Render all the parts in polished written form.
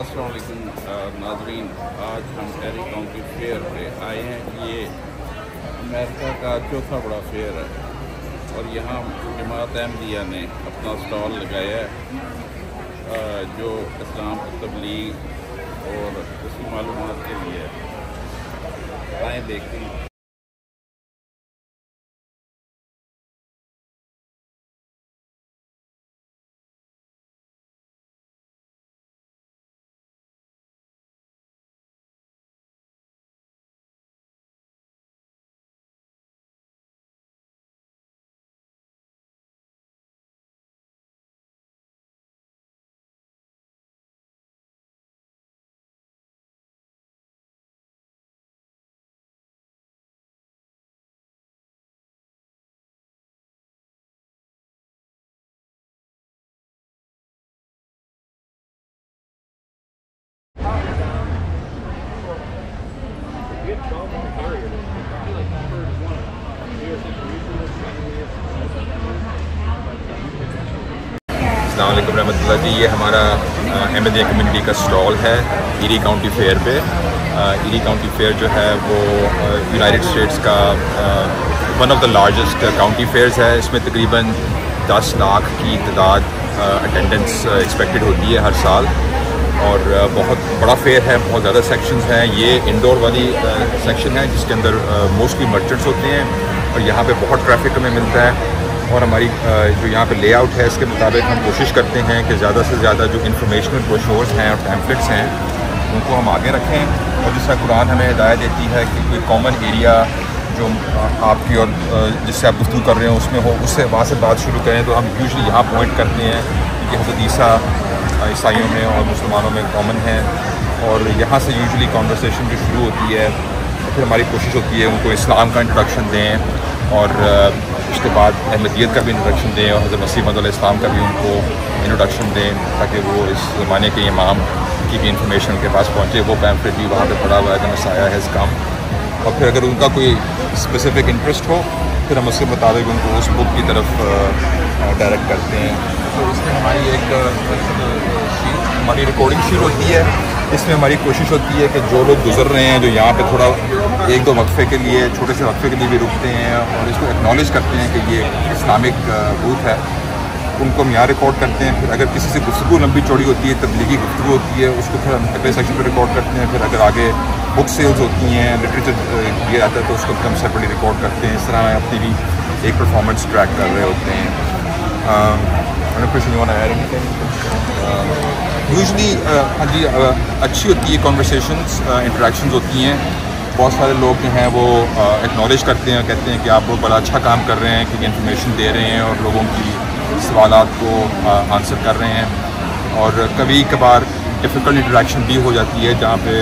अस्सलाम वालेकुम नाज़रीन, आज हम एरी काउंटी फेयर पे आए हैं। ये अमेरिका का चौथा बड़ा फेयर है और यहाँ जमात अहमदिया ने अपना स्टॉल लगाया है जो इस्लाम तबलीग और उसकी मालूमात के लिए आए देखते हैं। अस्सलाम वालेकुम रहमतुल्लाह जी। ये हमारा अहमदिया कम्युनिटी का स्टॉल है ईरी काउंटी फेयर पे। ईरी काउंटी फेयर जो है वो यूनाइटेड स्टेट्स का one of the largest county fairs है। इसमें तकरीबन 10 लाख की तादाद अटेंडेंस एक्सपेक्टेड होती है हर साल और बहुत बड़ा फेयर है, बहुत ज़्यादा सेक्शंस हैं। ये इंडोर वाली सेक्शन है जिसके अंदर मोस्टली मर्चेंट्स होते हैं और यहाँ पे बहुत ट्रैफिक हमें मिलता है और हमारी जो यहाँ पे लेआउट है इसके मुताबिक हम कोशिश करते हैं कि ज़्यादा से ज़्यादा जो इन्फॉर्मेशनल ब्रोशोर्स हैं और पैम्फलेट्स हैं उनको हम आगे रखें। और जिसका कुरान हमें हिदायत देती है कि कोई कॉमन एरिया जो आपकी और जिससे आप गुफ्तगू कर रहे हो उसमें हो, उससे वहाँ से बात शुरू करें। तो हम यूजुअली यहाँ पॉइंट करते हैं कि हज़रत ईसा ईसाइयों में और मुसलमानों में कॉमन है और यहाँ से यूजुअली कॉन्वर्सेशन जो शुरू होती है। फिर हमारी कोशिश होती है उनको इस्लाम का इंट्रोडक्शन दें और उसके बाद अहमदियत का भी इंट्रोडक्शन दें और हज़रत मसीह मौऊद अलैहिस्सलाम का भी उनको इंट्रोडक्शन दें ताकि वो इस ज़माने के इमाम की भी इंफॉर्मेशन उनके पास पहुँचे। वो पैम्फलेट भी वहाँ पे पड़ा हुआ है, मसाया है इसका। और फिर अगर उनका कोई स्पेसिफिक इंटरेस्ट हो फिर हम उसके मुताबिक उनको उस बुक की तरफ डायरेक्ट करते हैं। तो इसमें हमारी हमारी रिकॉर्डिंग शीट होती है। इसमें हमारी कोशिश होती है कि जो लोग गुजर रहे हैं, जो यहाँ पे थोड़ा एक दो वक्फे के लिए, छोटे से वक्फे के लिए भी रुकते हैं और इसको एक्नॉलेज करते हैं कि ये इस्लामिक बूथ है, उनको हम यहाँ रिकॉर्ड करते हैं। फिर अगर किसी से गुफ्तगू लंबी चौड़ी होती है, तबलीगी गुफ्तगू होती है, उसको फिर हम अगले सेक्शन पर रिकॉर्ड करते हैं। फिर अगर आगे बुक सेल्स होती हैं, लिटरेचर ये आता है तो उसको फिर हम सेपरेटली रिकॉर्ड करते हैं। इस तरह अपनी भी एक परफॉर्मेंस ट्रैक कर रहे होते हैं। यूजली हाँ जी, अच्छी होती है कॉन्वर्सेशंस, इंटरेक्शंस होती हैं। बहुत सारे लोग जो हैं वो एक्नॉलेज करते हैं, कहते हैं कि आप बहुत बड़ा अच्छा काम कर रहे हैं क्योंकि इन्फॉर्मेशन दे रहे हैं और लोगों की सवालात को आंसर कर रहे हैं। और कभी कभार डिफ़िकल्ट इंटरेक्शन भी हो जाती है जहाँ पे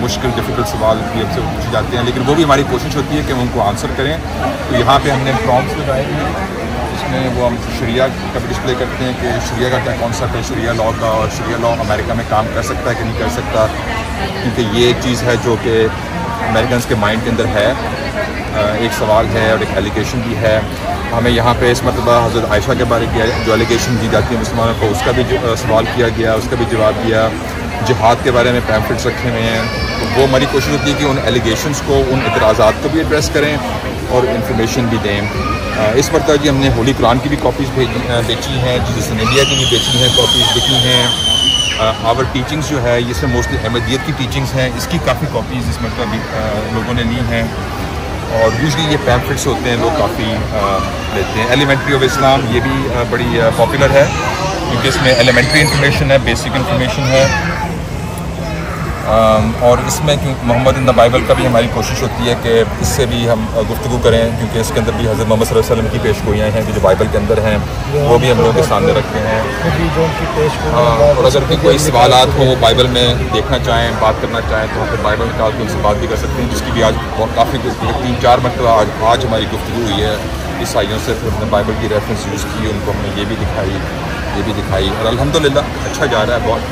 मुश्किल डिफ़िकल्ट सवाल भी हमसे पूछे जाते हैं, लेकिन वो भी हमारी कोशिश होती है कि हम उनको आंसर करें। तो यहाँ पे हमने प्रॉम्प्ट्स लगाए हैं, इसमें वो हम शरिया का भी डिस्प्ले करते हैं कि शरिया का क्या कॉन्सेप्ट है, शरिया लॉ का, और शरिया लॉ अमेरिका में काम कर सकता है कि नहीं कर सकता, क्योंकि ये एक चीज़ है जो कि अमेरिकन के माइंड के अंदर है। एक सवाल है और एक एलिगेशन भी है। हमें यहाँ पे इस मरतबा हज़रत आयशा के बारे में जो एलिगेशन दी जाती है मुसलमानों को, उसका भी सवाल किया गया, उसका भी जवाब दिया। जिहाद के बारे में पैम्फलेट्स रखे हुए हैं, तो वो हमारी कोशिश होती है कि उन एलिगेशंस को, उन इतराज़ात को भी एड्रेस करें और इंफॉर्मेशन भी दें। इस मरतबा जी हमने होली कुरान की भी कॉपीज़ बेची हैं, जिससे इंडिया की भी बेची हैं, कॉपीज़ बिकी हैं। आवर टीचिंग्स जो है इसमें मोस्टली अहमदियत की टीचिंग्स हैं, इसकी काफ़ी कॉपीज़ इस मरतबा भी लोगों ने ली हैं। और यूजली ये पैम्फलेट्स होते हैं, लोग काफ़ी लेते हैं। एलिमेंट्री ऑफ इस्लाम ये भी बड़ी पॉपुलर है क्योंकि इसमें एलिमेंट्री इंफॉर्मेशन है, बेसिक इंफॉर्मेशन है। और इसमें मोहम्मद इन द बाइबल का भी हमारी कोशिश होती है कि इससे भी हम गुफ्तगू करें, क्योंकि इसके अंदर भी हज़रत मोहम्मद सल्लल्लाहु अलैहि वसल्लम की पेशगोइयाँ हैं जो बाइबल के अंदर हैं, वो भी हम लोगों के सामने रखते हैं। और अगर भी कोई सवालात हो वो बाइबल में देखना चाहें, बात करना चाहें, तो फिर बाइबल निकाल के उनसे बात भी कर सकते हैं, जिसकी भी आज काफ़ी 3-4 मरतबा आज हमारी गुफ्तगू हुई है ईसाइयों से। फिर हमने बाइबल की रेफरेंस यूज़ की, उनको हमने ये भी दिखाई और अल्हम्दुलिल्लाह अच्छा जा रहा है बहुत।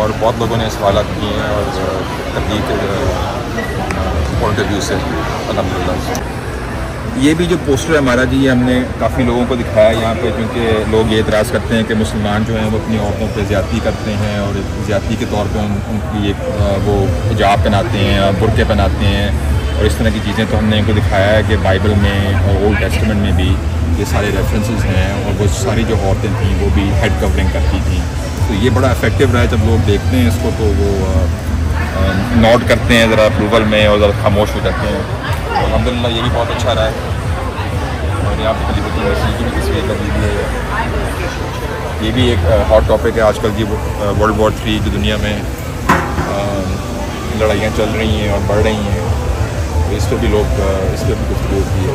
और बहुत लोगों ने सवाल किए हैं और तकलीफ के पॉइंट ऑफ व्यू से अल्हम्दुलिल्लाह। یہ بھی جو پوسٹر ہے ہمارا جی، یہ ہم نے کافی لوگوں کو دکھایا یہاں پہ، کیونکہ لوگ یہ اعتراض کرتے ہیں کہ مسلمان جو ہیں وہ اپنی عورتوں پہ زیادتی کرتے ہیں اور زیادتی کے طور پہ ان کی ایک وہ حجاب پہناتے ہیں، برقعے پہناتے ہیں اور اس طرح کی چیزیں. تو ہم نے ان کو دکھایا ہے کہ بائبل میں اور اولڈ ٹیسٹمنٹ میں بھی یہ سارے ریفرنسز ہیں، اور وہ ساری جو عورتیں تھیں وہ بھی ہیڈ کورنگ کرتی تھیں. تو یہ بڑا افیکٹو رہا ہے. جب لوگ دیکھتے ہیں اس کو تو وہ نوٹ کرتے ہیں ذرا اپروول میں اور ذرا خاموش ہو جاتے ہیں. الحمدللہ یہ بھی بہت اچھا رہا ہے. اور یہاں پہ خلیفۃ المسیح کی بھی تصویر لگی ہوئی ہے. یہ بھی ایک ہاٹ ٹاپک ہے آج کل کی. ورلڈ وار 3 جو دنیا میں لڑائیاں چل رہی ہیں اور بڑھ رہی ہیں، تو اس پہ بھی لوگ اس پہ بھی گفتگو ہوتی ہے.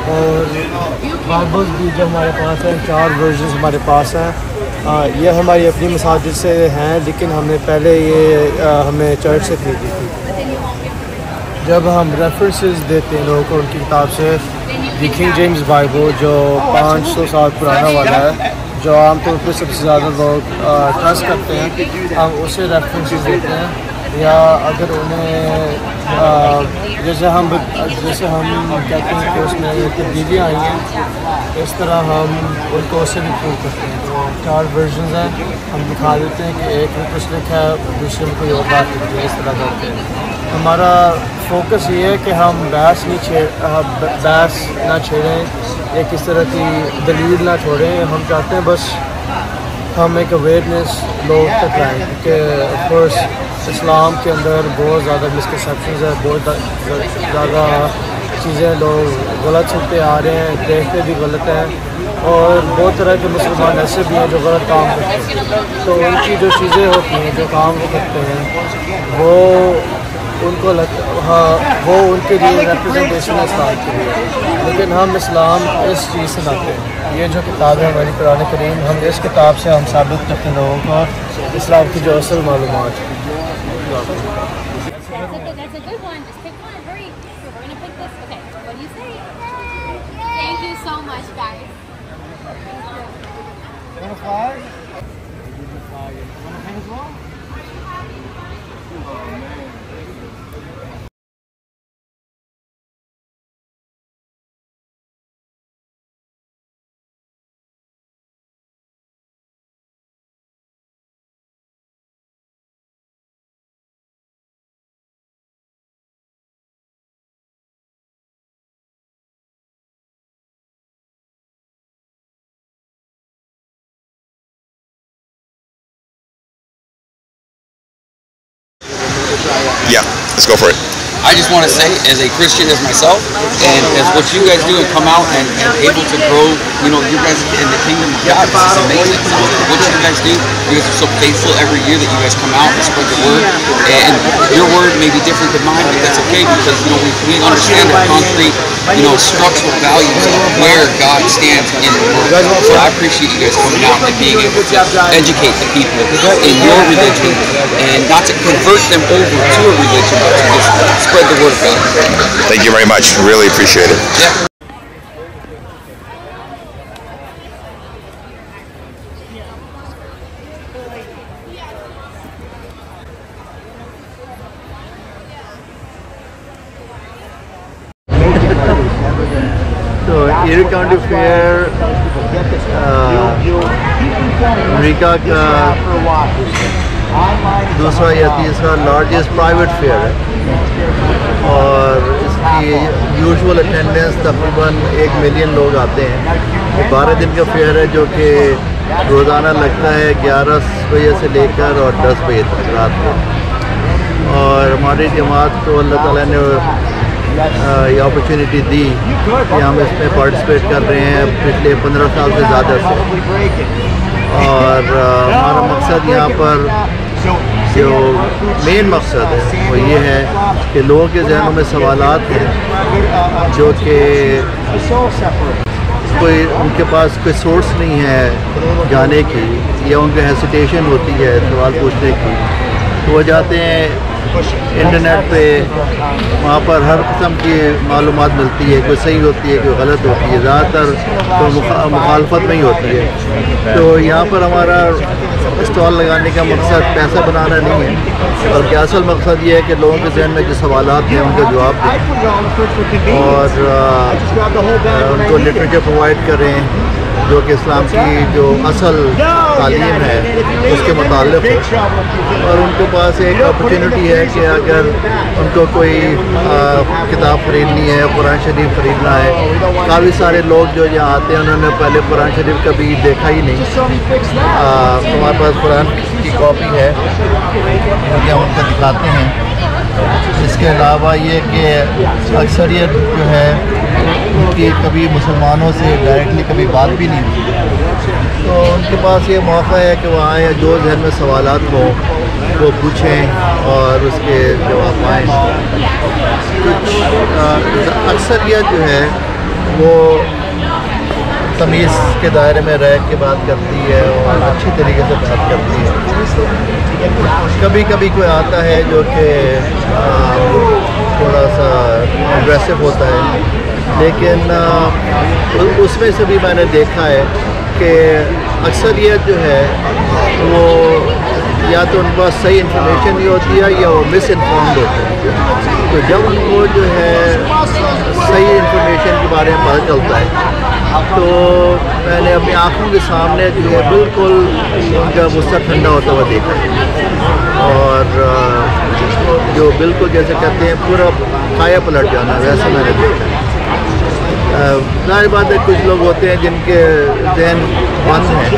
اور بائبلز بھی جو ہمارے پاس ہیں 4 ورژنز ہمارے پاس ہیں. یہ ہماری اپنی مساجد سے ہیں، لیکن ہم نے پہلے یہ ہمیں چرچ سے خریدی تھی. جب ہم ریفرنسز دیتے ہیں لوگوں کو ان کی کتاب سے، دی کنگ جیمز بائبل جو 500 سال پرانا والا ہے، جو عام طور پہ سب سے زیادہ لوگ ٹرسٹ کرتے ہیں، ہم اسے ریفرنسز دیتے ہیں. یا اگر انہیں جیسے ہم کہتے ہیں کہ اس میں تبدیلیاں آئی ہیں، اس طرح ہم ان کو اس سے بھی پروو کرتے ہیں. تو 4 ورژنز ہیں، ہم دکھا دیتے ہیں کہ ایک میں کچھ لکھا ہے، دوسرے میں کوئی اور بات لکھی ہے. اس طرح کرتے ہیں. ہمارا فوکس یہ ہے کہ ہم بحث نہ چھیڑیں، ایک اس طرح کی دلیل نہ چھوڑیں. ہم چاہتے ہیں بس ہم ایک اویئرنیس لوگ تک لائیں، کیونکہ آف کورس اسلام کے اندر بہت زیادہ مسکنسیپشنز ہے، بہت زیادہ چیزیں لوگ غلط سنتے آ رہے ہیں، دیکھتے بھی غلط ہیں، اور بہت طرح کے مسلمان ایسے بھی ہیں جو غلط کام کرتے ہیں. تو ان کی جو چیزیں ہوتی ہیں، جو کام وہ کرتے ہیں، وہ ان کو وہ ان کے لیے ریپرزنٹیشن ہے اسلام کے لیے. لیکن ہم اسلام اس چیز سے لاتے ہیں. یہ جو کتاب ہے ہماری قرآن کریم، ہم اس کتاب سے ہم ثابت کرتے ہیں لوگوں کو اسلام کی جو اصل معلومات ہیں. That's a good one. Just pick one. Hurry. We're going to pick this. Okay. What do you say? Thank you so much, guys. You want to fly? You want to hang as well? Yeah, let's go for it. I just want to say, as a Christian as myself, and as what you guys do and come out and able to grow, you know, you guys in the kingdom of God, this is amazing. What you guys do, you guys are so faithful every year that you guys come out and spread the word. And your word may be different than mine, but that's okay, because, you know, we understand the concrete, you know, structural values of where God stands in the word. So I appreciate you guys coming out and being able to educate the people in your religion, and not to convert them over to a religion, but to just spread the word of God. Thank you very much. Really appreciate it. Yeah. تو ایری county fair امریکہ کا دوسرا یا تیسرا largest private fair ہے، اور اس کی usual attendance تقریباً 1 million لوگ آتے ہیں. یہ 12 دن کا فیئر ہے، جو کہ روزانہ لگتا ہے 11 بجے سے لے کر اور 10 بجے تک رات کو. اور ہماری جماعت کو اللہ تعالیٰ نے یہ اپرچونیٹی دی کہ ہم اس میں پارٹیسپیٹ کر رہے ہیں پچھلے 15 سال سے زیادہ سے. اور ہمارا مقصد یہاں پر جو مین مقصد ہے وہ یہ ہے کہ لوگوں کے ذہنوں میں سوالات ہیں جو کہ کوئی ان کے پاس کوئی سورس نہیں ہے جانے کی، یا ان کو ہیسیٹیشن ہوتی ہے سوال پوچھنے کی، تو وہ جاتے ہیں انٹرنیٹ پہ وہاں پر ہر قسم کی معلومات ملتی ہے، کوئی صحیح ہوتی ہے، کوئی غلط ہوتی ہے، زیادہ تر تو مخالفت میں ہی ہوتی ہے. تو یہاں پر ہمارا اسٹال لگانے کا مقصد پیسہ بنانا نہیں ہے، بلکہ اصل مقصد یہ ہے کہ لوگوں کے ذہن میں جو سوالات ہیں ان کا جواب دیں اور ان کو لٹریچر پرووائڈ کریں جو کہ اسلام کی جو اصل تعلیم ہے اس کے متعلق ہو. اور ان کے پاس ایک اپرچونٹی ہے کہ اگر ان کو کوئی کتاب خریدنی ہے، قرآن شریف خریدنا ہے. کافی سارے لوگ جو یہاں آتے ہیں انہوں نے پہلے قرآن شریف کبھی دیکھا ہی نہیں. ہمارے پاس قرآن کی کاپی ہے جو کہ ہم ان کو دکھاتے ہیں. اس کے علاوہ یہ کہ اکثریت جو ہے ان کی کبھی مسلمانوں سے ڈائریکٹلی کبھی بات بھی نہیں ہوئی، تو ان کے پاس یہ موقع ہے کہ وہ آئیں، جو ذہن میں سوالات ہوں وہ پوچھیں اور اس کے جواب پائیں. اکثریت جو ہے وہ تمیز کے دائرے میں رہ کے بات کرتی ہے اور اچھی طریقے سے بات کرتی ہے. کبھی کبھی کوئی آتا ہے جو کہ تھوڑا سا اگریسو ہوتا ہے، لیکن اس میں سے بھی میں نے دیکھا ہے کہ اکثریت جو ہے وہ یا تو ان کے پاس صحیح انفارمیشن نہیں ہوتی ہے یا وہ مس انفارمڈ ہوتے ہیں. تو جب ان کو جو ہے صحیح انفارمیشن کے بارے میں پتہ چلتا ہے تو میں نے اپنی آنکھوں کے سامنے جو ہے بالکل ان کا غصہ ٹھنڈا ہوتا ہوا دیکھا ہے اور جو بالکل جیسے کہتے ہیں پورا کایا پلٹ جانا ویسا میں نے دیکھا ہے. ظاہر بات ہے کچھ لوگ ہوتے ہیں جن کے ذہن بند ہیں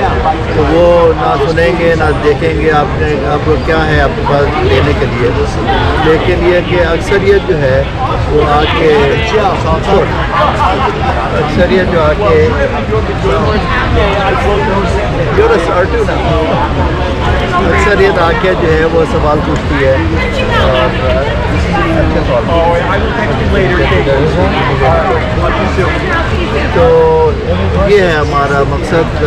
تو وہ نہ سنیں گے نہ دیکھیں گے آپ کو کیا ہے آپ کے پاس لینے کے لیے. لیکن یہ کہ اکثریت جو ہے وہ آ کے اکثریت جو آ کے اکثریت آ کے جو ہے وہ سوال پوچھتی ہے اور تو یہ ہے ہمارا مقصد.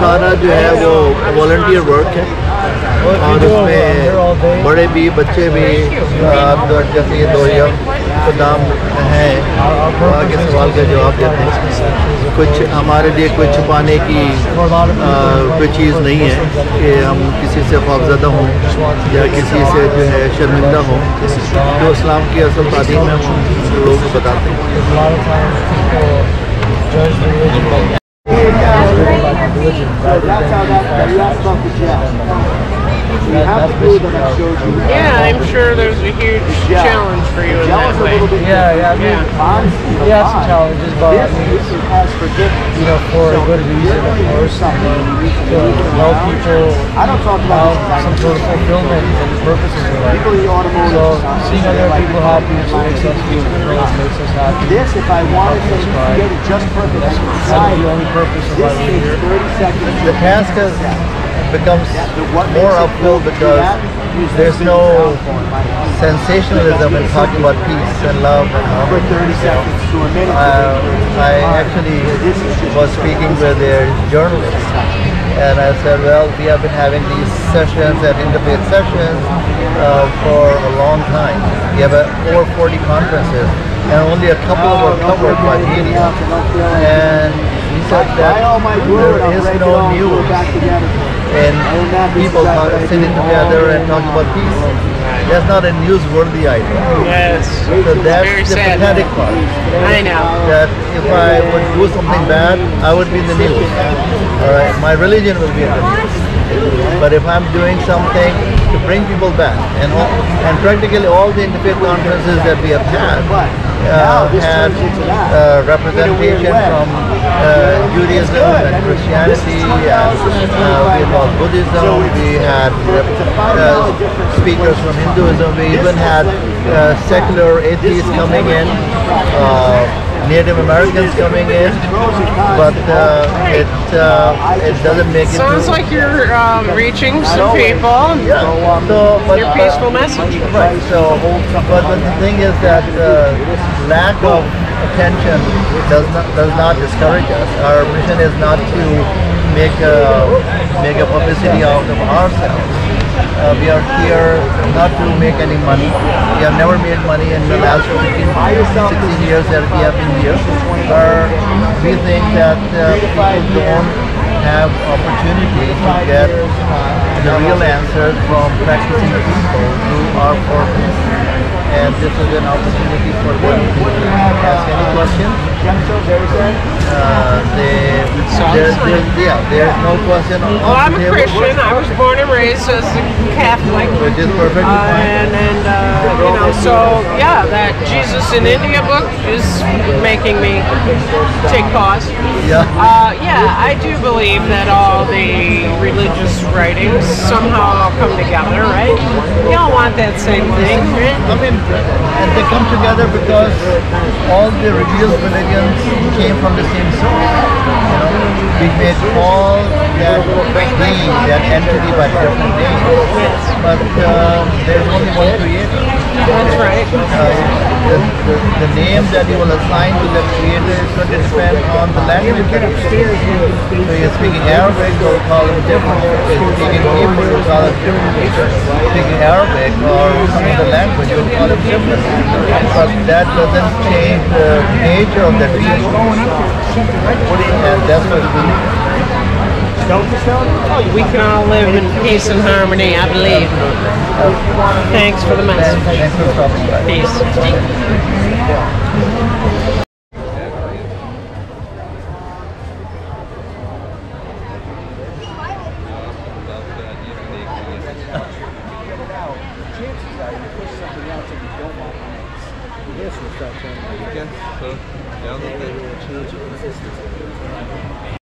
سارا جو ہے وہ والنٹیئر ورک ہے اور اس میں بڑے بھی بچے بھی جیسے یہ دو خدام ہیں آگے سوال کا جواب دیتے ہیں. کچھ ہمارے لیے کوئی چھپانے کی کوئی چیز نہیں ہے کہ ہم کسی سے خوفزدہ ہوں یا کسی سے جو ہے شرمندہ ہوں. جو اسلام کی اصل تعلیم ہے ہم لوگوں کو بتاتے ہیں. Yeah, I'm sure there's a huge challenge for you in that way. Yeah. I mean, we have some challenges, but I mean, for a good reason, of course, to help people have some sort of fulfillment and purposes in life. So seeing other people happy makes us feel good, makes us happy. That's kind of the only purpose of why we're here. The task becomes more uphill because there's no sensationalism in talking about peace and love and harmony. I actually was speaking with a journalist and I said, well, we have been having these sessions at Interfaith Sessions for a long time. We have over 40 conferences and only a couple were covered by media. And he said that there is no news in people sitting together and talking about peace. That's not a newsworthy idea. Yes. So that's very the sad. pathetic part. I know. That if I would do something bad, I would be in the news. All right, my religion will be in the news. But if I'm doing something to bring people back, and practically all the interfaith conferences that we have had representation from Judaism and Christianity, and we had Buddhism, we had speakers from Hinduism, we even had secular atheists coming in, Native Americans coming in, but it doesn't make it. Sounds like you're reaching some people. Yeah. So, but your peaceful message. Right. So, but the thing is that lack of attention does not discourage us. Our mission is not to make a publicity out of ourselves. We are here not to make any money. We have never made money in the last 16 years that we have been here. We think that people don't have opportunity to get the real answers from practicing people who are foreigners. And this is an opportunity for them to ask any questions. There's no question. Well, I'm a Christian. I was born and raised as a Catholic. Which is perfectly fine. You know, so yeah, that Jesus in India book is making me take pause. Yeah. I do believe that all the religious writings somehow come together, right? We all want that same thing, right? I mean, and they come together because all the revealed religions came from the same source. You know, we may call that being, that entity by different names, but there's only one creator. That's right. The name that you will assign to that creator is going to depend on the language that you speak. So you're speaking Arabic, we'll call him different. If you're speaking Hebrew, we'll call him different. Speaking Arabic or some other language, we'll call him different. But that doesn't change the nature of the being. And that's what we do. We can all live in peace and harmony, I believe. Thanks for the message. Thanks for stopping by. Peace. ठीक है, तो ध्यान देते हैं।